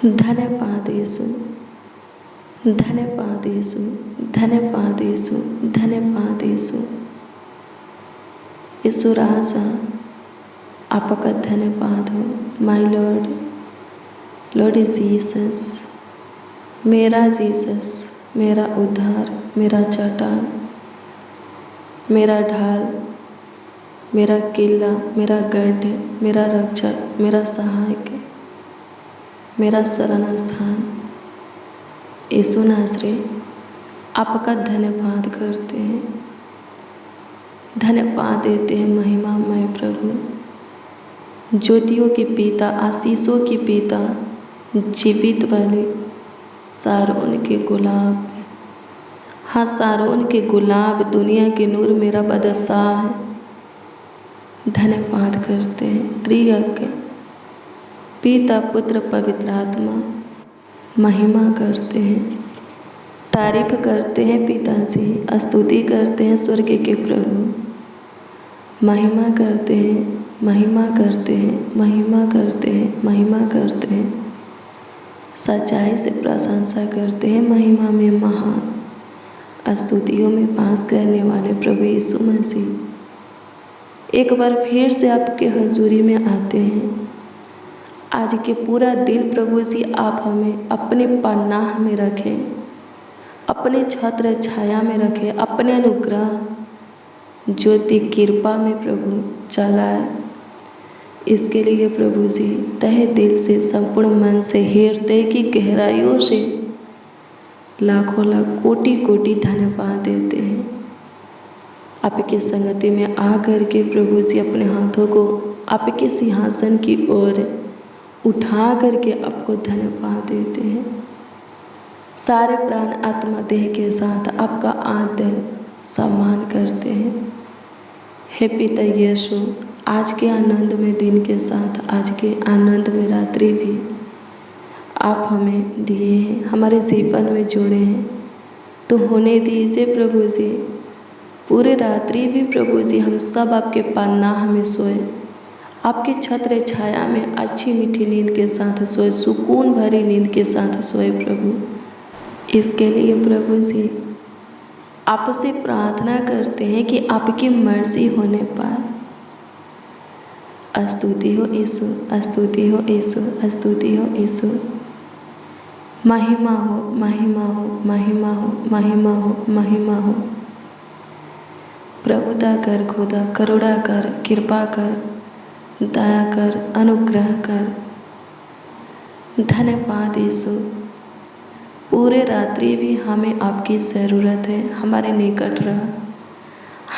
धन्यवादेषु धन्यवादेषु धन्यवादेषु धन्यवादेषु। ईश्वर आशा आपका धन्यवाद हो माय लॉर्ड। लॉर्ड जीसस, मेरा जीसस, मेरा उद्धार, मेरा चट्टान, मेरा ढाल, मेरा किला, मेरा गढ़, मेरा रक्षक, मेरा सहायक, मेरा शरण स्थान। यीशु नासरी आपका धन्यवाद करते हैं, धन्यवाद देते हैं महिमामय प्रभु, ज्योतियों के पिता, आशीषों के पिता, जीवित वाले सारोन के गुलाब। हाँ, सारोन के गुलाब, दुनिया के नूर, मेरा बादशाह है। धन्यवाद करते हैं त्रिएक पिता, पुत्र, पवित्र आत्मा। महिमा करते हैं, तारीफ करते हैं पिताजी, स्तुति करते हैं स्वर्ग के प्रभु। महिमा करते हैं, महिमा करते हैं, महिमा करते हैं, महिमा करते हैं। सच्चाई से प्रशंसा करते हैं, महिमा में महान, स्तुतियों में वास करने वाले प्रभु यीशु मसीह। एक बार फिर से आपके हजूरी में आते हैं। आज के पूरा दिन प्रभु जी आप हमें अपने पनाह में रखें, अपने छत्र छाया में रखें, अपने अनुग्रह ज्योति कृपा में प्रभु चलाए। इसके लिए प्रभु जी तहे दिल से, संपूर्ण मन से, हृदय की गहराइयों से लाखों लाख कोटि कोटि धन्यवाद देते हैं। आपके संगति में आकर के प्रभु जी अपने हाथों को आपके सिंहासन की ओर उठा करके आपको धन्यवाद देते हैं। सारे प्राण आत्मा देह के साथ आपका आदर सम्मान करते हैं। हे पिता यीशु, आज के आनंद में दिन के साथ, आज के आनंद में रात्रि भी आप हमें दिए हैं, हमारे जीवन में जोड़े हैं। तो होने दीजिए प्रभु जी, पूरे रात्रि भी प्रभु जी हम सब आपके पनाह में सोए, आपके छत्र छाया में अच्छी मीठी नींद के साथ सोए, सुकून भरी नींद के साथ सोए प्रभु। इसके लिए प्रभु जी आपसे प्रार्थना करते हैं कि आपकी मर्जी होने पाए। स्तुति हो यीशु, स्तुति हो यीशु, स्तुति हो यीशु। महिमा हो, महिमा हो, महिमा हो, महिमा हो, महिमा हो। प्रभुता कर खुदा, करुणा कर, कृपा कर, दया कर, अनुग्रह कर। धन्यवाद यीशु, पूरे रात्रि भी हमें आपकी ज़रूरत है। हमारे निकट रह,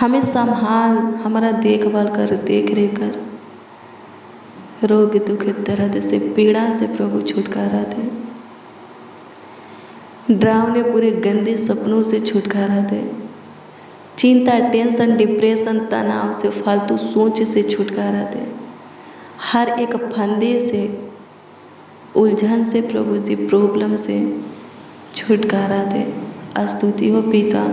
हमें संभाल, हमारा देखभाल कर, देख रेख कर। रोग दुख दर्द से, पीड़ा से प्रभु छुटकारा दे। डरावने पूरे गंदे सपनों से छुटकारा दे। चिंता, टेंशन, डिप्रेशन, तनाव से, फालतू सोच से छुटकारा दे। हर एक फंदे से, उलझन से प्रभु जी, प्रॉब्लम से छुटकारा दे। स्तुति हो पिता,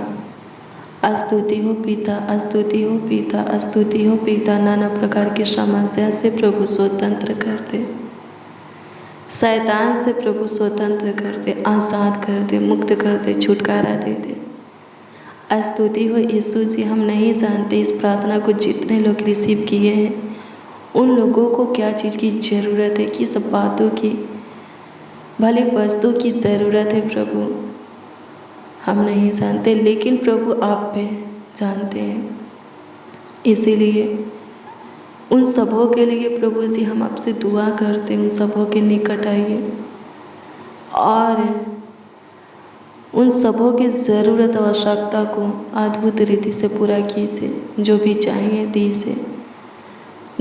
स्तुति हो पिता, स्तुति हो पिता, स्तुति हो पिता। नाना प्रकार की समस्या से प्रभु स्वतंत्र कर दे, शैतान से प्रभु स्वतंत्र कर दे, आज़ाद कर दे, मुक्त कर दे, छुटकारा दे दे। स्तुति हो यीशु जी। हम नहीं जानते इस प्रार्थना को जितने लोग रिसीव किए हैं उन लोगों को क्या चीज़ की ज़रूरत है, किस बातों की, भले वस्तु की ज़रूरत है प्रभु, हम नहीं जानते, लेकिन प्रभु आप पे जानते हैं। इसीलिए उन सबों के लिए प्रभु जी हम आपसे दुआ करते हैं, उन सबों के निकट आइए और उन सबों की ज़रूरत आवश्यकता को अद्भुत रीति से पूरा कीजिए। जो भी चाहिए दीजिए।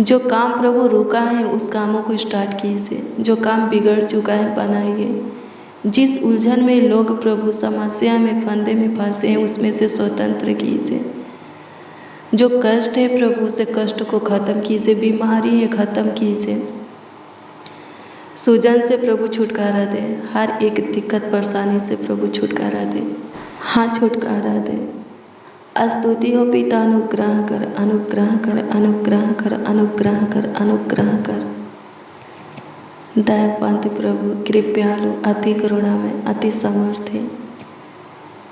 जो काम प्रभु रुका है उस कामों को स्टार्ट कीजिए। जो काम बिगड़ चुका है बनाइए। जिस उलझन में लोग प्रभु समस्या में, फंदे में फंसे हैं उसमें से स्वतंत्र कीजिए। जो कष्ट है प्रभु से कष्ट को ख़त्म कीजिए। बीमारी है ख़त्म कीजिए। सूजन से प्रभु छुटकारा दे। हर एक दिक्कत परेशानी से प्रभु छुटकारा दे। हाँ, छुटकारा दे। स्तुति हो पिता, अनुग्रह कर, अनुग्रह कर, अनुग्रह कर, अनुग्रह कर, अनुग्रह कर। दयावंत प्रभु, कृपालु, अति करुणा में, अति समर्थ,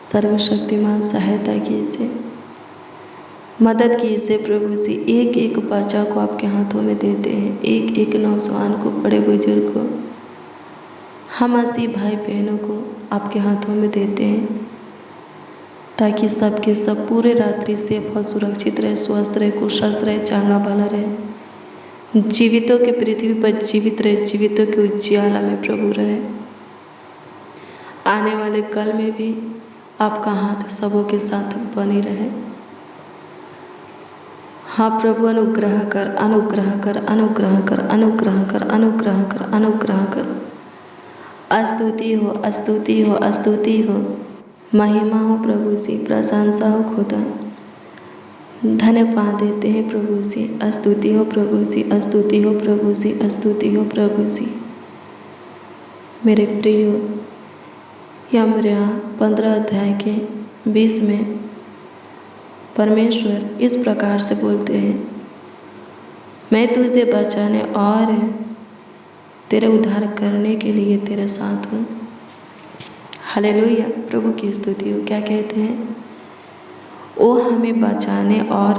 सर्वशक्तिमान, सहायता कीजिए, मदद कीजिए प्रभु जी। एक एक बच्चा को आपके हाथों में देते हैं, एक एक नौजवान को, बड़े बुजुर्ग को, हम 80 भाई बहनों को आपके हाथों में देते हैं, ताकि सबके सब पूरे रात्रि सेफ और सुरक्षित रहे, स्वस्थ रहे, कुशल रहे, चांगा वाला रहे, जीवितों के पृथ्वी पर जीवित रहे, जीवितों के उज्ज्वला में प्रभु रहे। आने वाले कल में भी आपका हाथ सबों के साथ बनी रहे। हाँ प्रभु, अनुग्रह कर, अनुग्रह कर, अनुग्रह कर, अनुग्रह कर, अनुग्रह कर, अनुग्रह कर। स्तुति हो, स्तुति हो, स्तुति हो, महिमा हो प्रभु जी, प्रशंसा हो खुदा। धन्यवाद देते हैं प्रभु जी। स्तुति हो प्रभु जी, स्तुति हो प्रभु जी, स्तुति हो प्रभु जी। मेरे प्रियो, यमर्या 15 अध्याय के 20 में परमेश्वर इस प्रकार से बोलते हैं, मैं तुझे बचाने और तेरे उद्धार करने के लिए तेरे साथ हूँ। हालेलुया, प्रभु की स्तुति हो। क्या कहते हैं? वो हमें बचाने और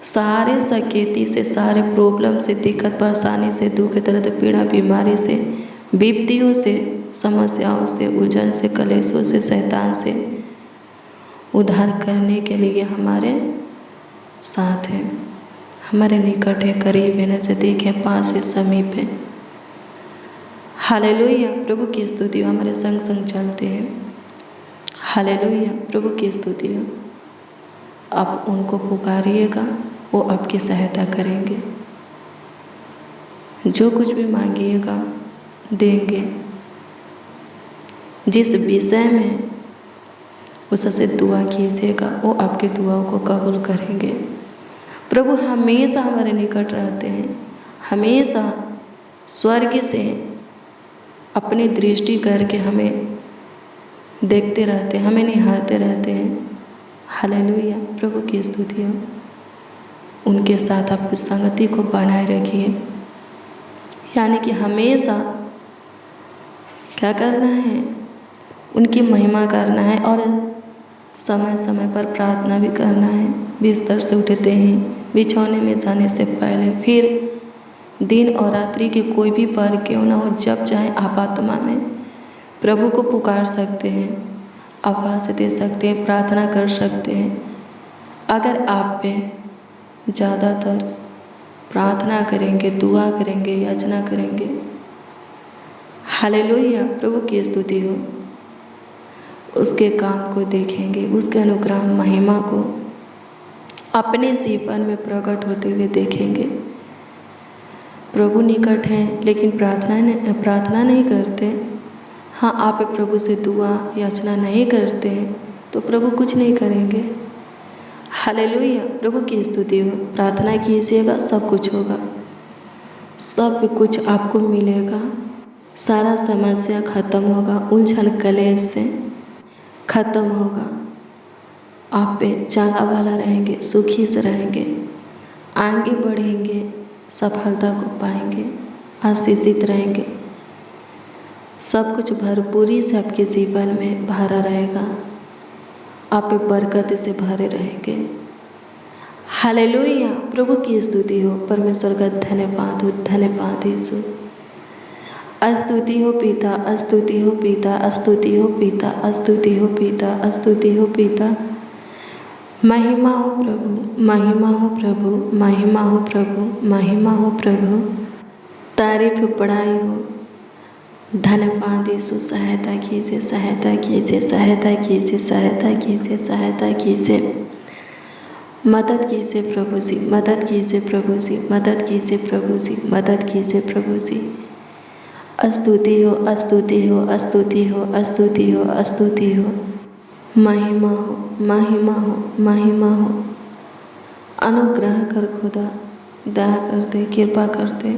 सारे सकेती से, सारे प्रॉब्लम से, दिक्कत परेशानी से, दुख दर्द पीड़ा बीमारी से, विपत्तियों से, समस्याओं से, उलझन से, कलेशों से, शैतान से उद्धार करने के लिए हमारे साथ है, हमारे निकट है, करीब है, नज़दीक है, पास है, समीप है। हालेलुया, प्रभु की स्तुति हो। हमारे संग संग चलते हैं। हालेलुया, प्रभु की स्तुति हो। आप उनको पुकारिएगा, वो आपकी सहायता करेंगे। जो कुछ भी मांगिएगा देंगे। जिस विषय में उससे दुआ कीजिएगा, वो आपकी दुआओं को कबूल करेंगे। प्रभु हमेशा हमारे निकट रहते हैं, हमेशा स्वर्ग से अपनी दृष्टि करके हमें देखते रहते हैं, हमें निहारते रहते हैं। हालेलुया, प्रभु की स्तुति हो। उनके साथ आप संगति को बनाए रखिए, यानी कि हमेशा क्या करना है? उनकी महिमा करना है और समय समय पर प्रार्थना भी करना है। बिस्तर से उठते ही, बिछौने में जाने से पहले, फिर दिन और रात्रि के कोई भी पहर क्यों ना हो, जब चाहे आप आत्मा में प्रभु को पुकार सकते हैं, आवाज़ दे सकते हैं, प्रार्थना कर सकते हैं। अगर आप पे ज़्यादातर प्रार्थना करेंगे, दुआ करेंगे, याचना करेंगे, हालेलुया, प्रभु की स्तुति हो, उसके काम को देखेंगे, उसके अनुग्रह महिमा को अपने जीवन में प्रकट होते हुए देखेंगे। प्रभु निकट हैं लेकिन प्रार्थना नहीं करते। हाँ, आप प्रभु से दुआ याचना नहीं करते हैं तो प्रभु कुछ नहीं करेंगे। हालेलुया, प्रभु की स्तुति हो। प्रार्थना कीजिएगा, सब कुछ होगा, सब कुछ आपको मिलेगा। सारा समस्या खत्म होगा, उलझन कलेश से खत्म होगा। आप पे चांगा वाला रहेंगे, सुखी से रहेंगे, आगे बढ़ेंगे, सफलता को पाएंगे, आशीषित रहेंगे। सब कुछ भरपूरी से आपके जीवन में भरा रहेगा। आप पे बरकत से भरे रहेंगे। हालेलुया, प्रभु की स्तुति हो। परमेश्वर का धन्यवाद हो, धन्यवाद यीशु। स्तुति हो पिता, स्तुति हो पिता, स्तुति हो पिता, स्तुति हो पिता, स्तुति हो पिता। महिमा हो प्रभु, महिमा हो प्रभु, महिमा हो प्रभु, महिमा हो प्रभु। तारीफ बढ़ाई हो। धन्यवाद यीशु। सहायता कीजिए, सहायता कीजिए, सहायता कीजिए, सहायता कीजिए, सहायता कीजिए। मदद कीजिए प्रभु जी, मदद कीजिए प्रभु जी, मदद कीजिए प्रभु जी, मदद कीजिए प्रभु जी। स्तुति हो, स्तुति हो, स्तुति हो, स्तुति हो, स्तुति हो। महिमा हो, महिमा हो, महिमा हो। अनुग्रह कर खुदा, दया कर दे, कृपा कर दे,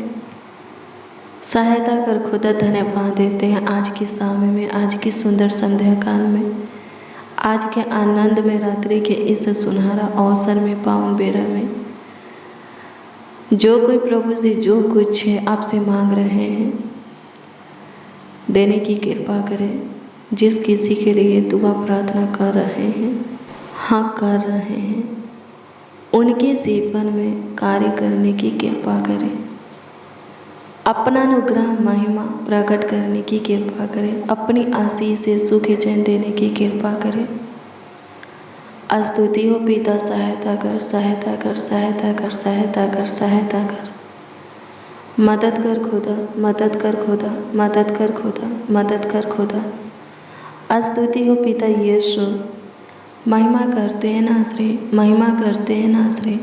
सहायता कर खुदा। धन्यवाद देते हैं आज की शाम में, आज की सुंदर संध्या काल में, आज के आनंद में, रात्रि के इस सुनहरा अवसर में, पावन बेरा में। जो कोई प्रभु जी जो कुछ है आपसे मांग रहे हैं, देने की कृपा करें। जिस किसी के लिए दुआ प्रार्थना कर रहे हैं, हाँ कर रहे हैं, उनके जीवन में कार्य करने की कृपा करें। अपना अनुग्रह महिमा प्रकट करने की कृपा करें। अपनी आशीष से सुख चैन देने की कृपा करें। स्तुति हो पिता, सहायता कर, सहायता कर, सहायता कर, सहायता कर, सहायता कर। मदद कर खुदा, मदद कर खुदा, मदद कर खुदा, मदद कर खुदा। स्तुति हो पिता यीशु, महिमा करते हैं नासरी, महिमा करते हैं नासरी,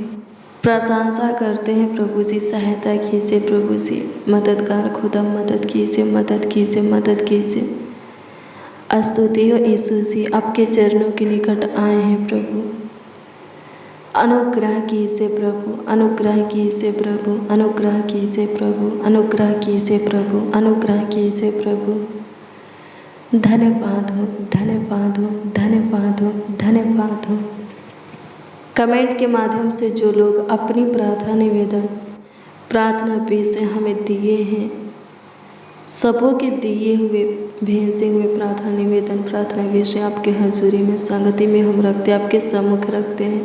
प्रशंसा करते हैं प्रभु जी। सहायता कीजिए प्रभु जी, मददगार खुदा मदद कीजिए, मदद कीजिए, मदद कीजिए। स्तुति हो यीशु जी, आपके चरणों के निकट आए हैं प्रभु। अनुग्रह कीजिए प्रभु, अनुग्रह कीजिए प्रभु, अनुग्रह कीजिए प्रभु, अनुग्रह कीजिए प्रभु, अनुग्रह कीजिए प्रभु। धन्यवाद हो, धन्यवाद हो, धन्यवाद हो, धन्यवाद हो। कमेंट के माध्यम से जो लोग अपनी प्रार्थना निवेदन, प्रार्थना विषय हमें दिए हैं, सबों के दिए हुए भेजे हुए प्रार्थना निवेदन, प्रार्थना विषय आपके हजूरी में संगति में हम रखते हैं, आपके सम्मुख रखते हैं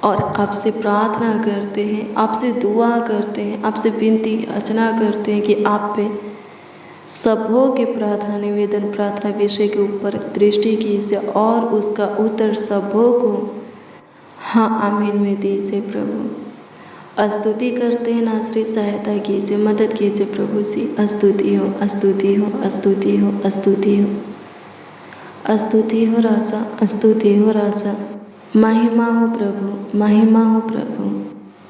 और आपसे प्रार्थना करते हैं, आपसे दुआ करते हैं, आपसे विनती अर्चना करते हैं कि आप पे सबों के प्रार्थना निवेदन, प्रार्थना विषय के ऊपर दृष्टि कीजिए और उसका उत्तर सबों को हाँ आमीन में दीजिए प्रभु। स्तुति करते हैं नासरी, सहायता कीजिए, मदद कीजिए प्रभु जी। स्तुति हो, स्तुति हो, स्तुति हो, स्तुति हो, स्तुति हो राजा, स्तुति हो राजा। महिमा हो प्रभु, महिमा हो प्रभु,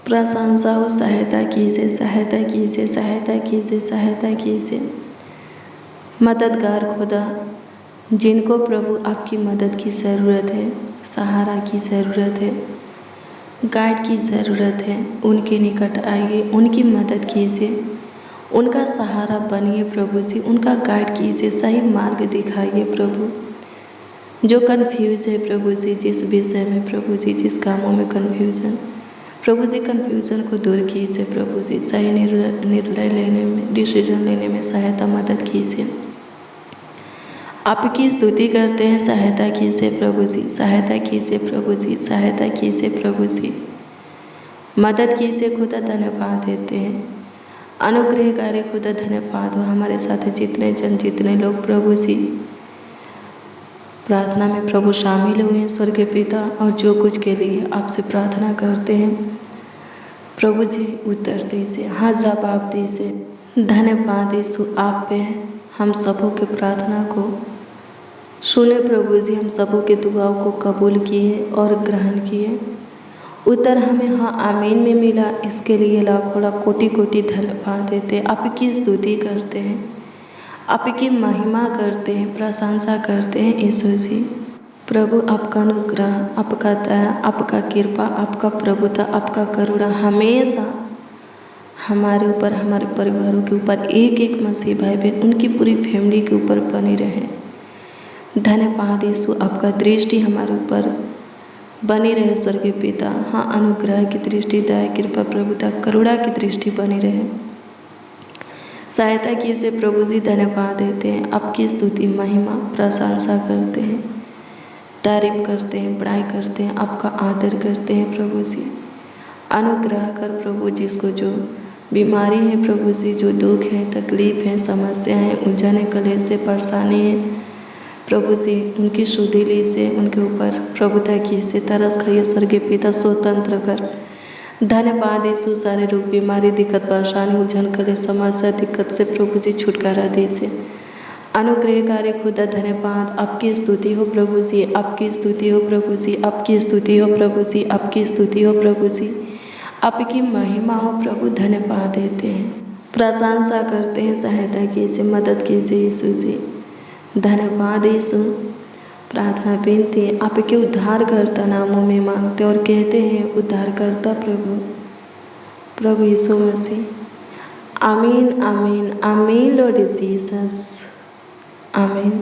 प्रशंसा हो। सहायता कीजिए, सहायता कीजिए, सहायता कीजिए, सहायता कीजिए। मददगार खुदा, जिनको प्रभु आपकी मदद की ज़रूरत है, सहारा की ज़रूरत है, गाइड की ज़रूरत है, उनके निकट आइए, उनकी मदद कीजिए, उनका सहारा बनिए प्रभु जी, उनका गाइड कीजिए, सही मार्ग दिखाइए प्रभु। जो कन्फ्यूज़ है प्रभु जी, जिस विषय में प्रभु जी, जिस कामों में कन्फ्यूज़न, प्रभु जी कन्फ्यूज़न को दूर कीजिए प्रभु जी। सही निर्णय लेने में, डिसीजन लेने में सहायता मदद कीजिए। आपकी स्तुति करते हैं, सहायता कीजिए प्रभु जी, सहायता कीजिए प्रभु जी, सहायता कीजिए प्रभु जी, मदद कीजिए खुदा। धन्यवाद देते हैं, अनुग्रहकारी खुदा धन्यवाद हो। हमारे साथ जितने जन, जितने लोग प्रभु जी प्रार्थना में प्रभु शामिल हुए हैं, स्वर्गीय पिता, और जो कुछ के लिए आपसे प्रार्थना करते हैं प्रभु जी, उत्तर दीजिए, हाँ जवाब दीजिए। धन्यवाद यीशु, आप पे हम सबों के प्रार्थना को सुने प्रभु जी, हम सबों के दुआओं को कबूल किए और ग्रहण किए। उत्तर हमें हाँ आमीन में मिला, इसके लिए लाखों लाख कोटि कोटि धन्यवाद देते हैं। आपकी स्तुति करते हैं, आपकी महिमा करते हैं, प्रशंसा करते हैं यीशु जी। प्रभु आपका अनुग्रह, आपका दया, आपका कृपा, आपका प्रभुता, आपका करुणा हमेशा हमारे ऊपर, हमारे परिवारों के ऊपर, एक एक मसीह भाई बहन, उनकी पूरी फैमिली के ऊपर बनी रहे। धन्यवाद यीशु, आपका दृष्टि हमारे ऊपर बनी रहे स्वर्गीय पिता। हाँ, अनुग्रह की दृष्टि, दया, कृपा, प्रभुता, करुणा की दृष्टि बनी रहे। सहायता कीजिए प्रभु जी। धन्यवाद देते हैं, आपकी स्तुति, महिमा, प्रशंसा करते हैं, तारीफ करते हैं, बड़ाई करते हैं, आपका आदर करते हैं प्रभु जी। अनुग्रह कर प्रभु, जिसको जो बीमारी है प्रभु जी, जो दुख है, तकलीफ है, समस्या है, उलझन, कलेश से, परेशानी है प्रभु जी, उनकी सुधीली से उनके ऊपर प्रभुता की से तरस खाइए स्वर्गीय पिता, स्वतंत्र कर। धन्यवाद यीशु, सारे रोग, बीमारी, दिक्कत, परेशानी, उलझन, कलेश, समस्या, दिक्कत से प्रभु जी छुटकारा दीजिए। अनुग्रहकारी खुदा धन्यवाद, आपकी स्तुति हो प्रभु जी, आपकी स्तुति हो प्रभु जी, आपकी स्तुति हो प्रभु जी, आपकी स्तुति हो प्रभु जी, आपकी महिमा हो प्रभु। धन्यवाद देते हैं, प्रशंसा करते हैं, सहायता कीजिए, मदद कीजिए यीशु जी। धन्यवाद यीशु। प्रार्थना विनती आपके उद्धारकर्ता नामों में मांगते और कहते हैं, उद्धारकर्ता प्रभु, प्रभु यीशु मसीह। आमीन, आमीन, आमीन लॉर्ड जीसस, आमीन।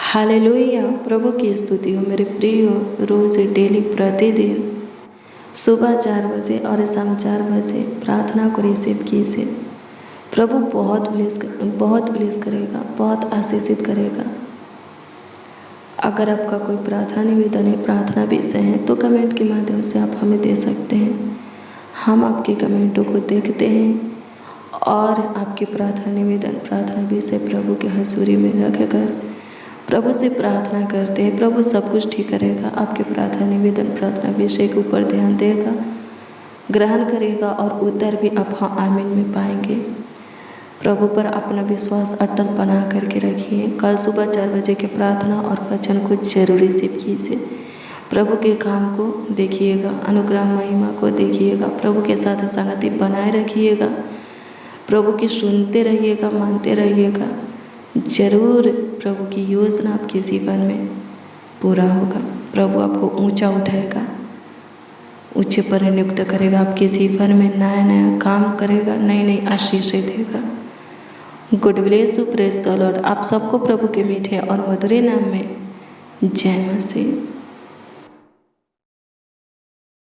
हालेलुया। प्रभु की स्तुति हो मेरे प्रिय, रोज़ डेली प्रतिदिन सुबह 4 बजे और शाम 4 बजे प्रार्थना को रिसीव कीजिए। प्रभु बहुत ब्लेस करेगा, बहुत आशीषित करेगा। अगर आपका कोई प्रार्थना निवेदन है, प्रार्थना विषय है, तो कमेंट के माध्यम से आप हमें दे सकते हैं। हम आपके कमेंटों को देखते हैं और आपकी प्रार्थना निवेदन, प्रार्थना विषय प्रभु के हजूरी में रखकर प्रभु से प्रार्थना करते हैं। प्रभु सब कुछ ठीक करेगा, आपके प्रार्थना निवेदन, प्रार्थना विषय के ऊपर ध्यान देगा, ग्रहण करेगा और उत्तर भी आप हाँ आमीन में पाएंगे। प्रभु पर अपना विश्वास अटल बना करके रखिए। कल सुबह 4 बजे के प्रार्थना और वचन को जरूर रिसीव कीजिए। प्रभु के काम को देखिएगा, अनुग्रह महिमा को देखिएगा, प्रभु के साथ संगति बनाए रखिएगा, प्रभु की सुनते रहिएगा, मानते रहिएगा। जरूर प्रभु की योजना आपके जीवन में पूरा होगा। प्रभु आपको ऊंचा उठाएगा, ऊंचे पर नियुक्त करेगा, आपके जीवन में नया नया काम करेगा, नई नई आशीषें देगा। Good bless you, praise the Lord. आप सबको प्रभु के मीठे और मधुरे नाम में जय मसीह।